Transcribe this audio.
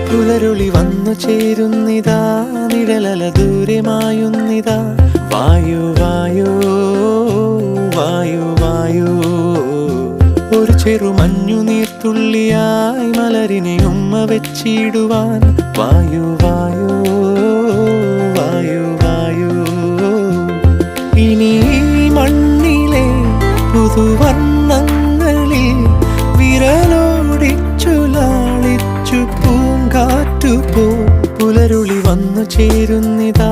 പുലരുളി വന്നു ചേരുന്നിതാ, നിഴലല ദൂരെ മായുന്നിതാ. വായു വായു വായു വായു, ഒരു ചെറു മഞ്ഞു നീർത്തുള്ളിയായി മലരിനെ ഉമ്മ വെച്ചിടുവാൻ. വായു വായു വായു വായു, ഇനി മണ്ണിലെ പുതുവർണ്ണങ്ങളിൽ വിരലോടിച്ചു ലാളിച്ചു പൂങ്കാറ്റുപോ. പുലരുളി വന്നു ചേരുന്നിതാ,